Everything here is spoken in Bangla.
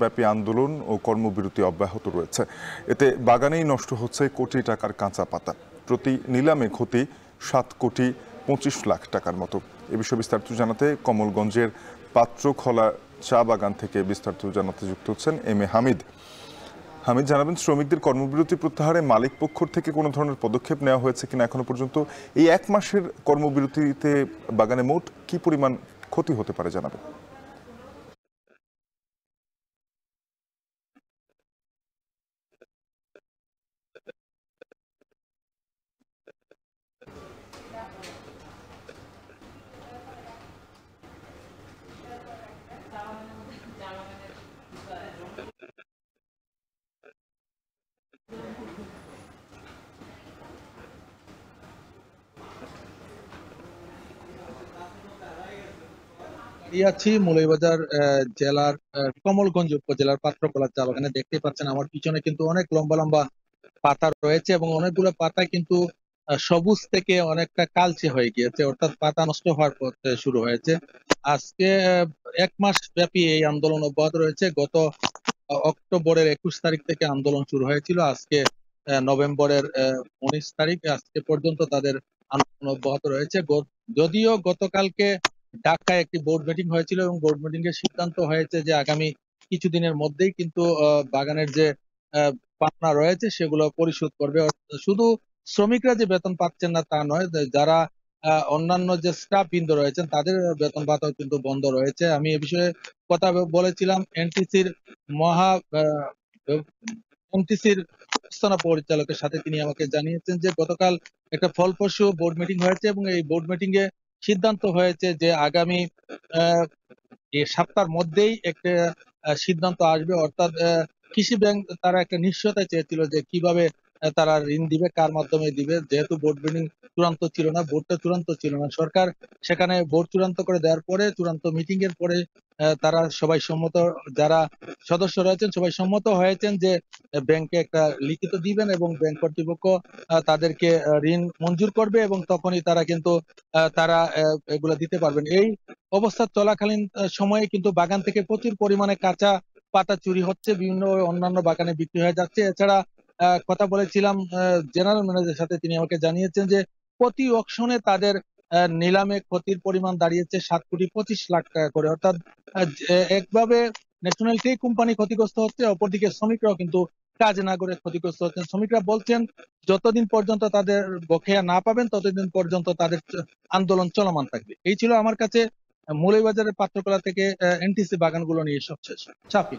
ব্যাপী আন্দোলন ও কর্মবিরতি অব্যাহত রয়েছে। এতে বাগানেই নষ্ট হচ্ছে কোটি টাকার কাঁচা পাতা। প্রতি নিলামে ক্ষতি 7,25,00,000 টাকার মতো। এ বিষয়ে বিস্তারিত জানাতে কমলগঞ্জের পাত্রখলা চা বাগান থেকে বিস্তারিত জানাতে যুক্ত হচ্ছেন এম এ হামিদ। হামিদ, জানাবেন শ্রমিকদের কর্মবিরতি প্রত্যাহারে মালিক পক্ষ থেকে কোনো ধরনের পদক্ষেপ নেওয়া হয়েছে কিনা এখনো পর্যন্ত? এই এক মাসের কর্মবিরতিতে বাগানে মোট কি পরিমাণ ক্ষতি হতে পারে জানাবেন। আছি মৌলভীবাজার জেলার কমলগঞ্জ উপজেলার পাত্রকলা চা বাগানে। দেখতে পাচ্ছেন আমার পিছনে কিন্তু অনেক লম্বা লম্বা পাতা রয়েছে এবং অনেকগুলো পাতা কিন্তু সবুজ থেকে অনেকটা কালচে হয়ে গিয়েছে, অর্থাৎ পাতা নষ্ট হওয়ার পথে শুরু হয়েছে। আজকে 1 মাস ব্যাপী এই আন্দোলন অব্যাহত রয়েছে। গত অক্টোবরের 21 তারিখ থেকে আন্দোলন শুরু হয়েছিল। আজকে নভেম্বরের 19 তারিখ, আজকে পর্যন্ত তাদের আন্দোলন অব্যাহত রয়েছে। যদিও গতকালকে ঢাকায় একটি বোর্ড মিটিং হয়েছিল এবং বোর্ড মিটিং এর সিদ্ধান্ত হয়েছে যে আগামী কিছুদিনের মধ্যেই কিন্তু বাগানের যে পাওনা রয়েছে সেগুলো পরিশোধ করবে। শুধু শ্রমিকরা যে বেতন পাচ্ছেন না তা নয়, যারা অন্যান্য যে স্টাফ বৃন্দ রয়েছেন তাদের বেতন ভাতাও কিন্তু বন্ধ রয়েছে। আমি এ বিষয়ে কথা বলেছিলাম এনটিসির মহা এনটিসির ব্যবস্থাপনা পরিচালকের সাথে। তিনি আমাকে জানিয়েছেন যে গতকাল একটা ফলপ্রসূ বোর্ড মিটিং হয়েছে এবং এই বোর্ড মিটিং এ সিদ্ধান্ত হয়েছে যে আগামী এই সপ্তাহের মধ্যেই একটা সিদ্ধান্ত আসবে। অর্থাৎ কৃষি ব্যাংক তারা একটা নিশ্চয়তা চেয়েছিল যে কিভাবে তারা ঋণ দিবে, কার মাধ্যমে দিবে। যেহেতু বোর্ড মিটিং চূড়ান্ত ছিল না, বোর্ডটা চূড়ান্ত ছিল না, সরকার সেখানে বোর্ড চূড়ান্ত করে দেওয়ার পরে চূড়ান্ত মিটিং এর পরে তারা সবাই সম্মত, যারা সদস্য রয়েছেন সবাই সম্মত হয়েছেন যে ব্যাংকে একটা লিখিত দিবেন এবং ব্যাংক কর্তৃপক্ষ তাদেরকে ঋণ মঞ্জুর করবে এবং তখনই তারা কিন্তু তারা এগুলো দিতে পারবেন। এই অবস্থা চলাকালীন সময়ে কিন্তু বাগান থেকে প্রচুর পরিমাণে কাঁচা পাতা চুরি হচ্ছে, বিভিন্ন অন্যান্য বাগানে বিক্রি হয়ে যাচ্ছে। এছাড়া কথা বলেছিলাম জেনারেল ম্যানেজারের সাথে, তিনি আমাকে জানিয়েছেন যে প্রতি অকশনে তাদের নিলামে ক্ষতির পরিমাণ দাঁড়িয়েছে 7,25,00,000 টাকা করে। অর্থাৎ একভাবে ন্যাশনাল ট্রি কোম্পানি ক্ষতিগ্রস্ত হচ্ছে, অপরদিকে শ্রমিকরাও কিন্তু কাজ না করে ক্ষতিগ্রস্ত হচ্ছেন। শ্রমিকরা বলছেন যতদিন পর্যন্ত তাদের বকেয়া না পাবেন ততদিন পর্যন্ত তাদের আন্দোলন চলমান থাকবে। এই ছিল আমার কাছে মৌলভীবাজারের পাত্রকলা থেকে এনটিসি বাগানগুলো নিয়ে সবশেষ। শাফি।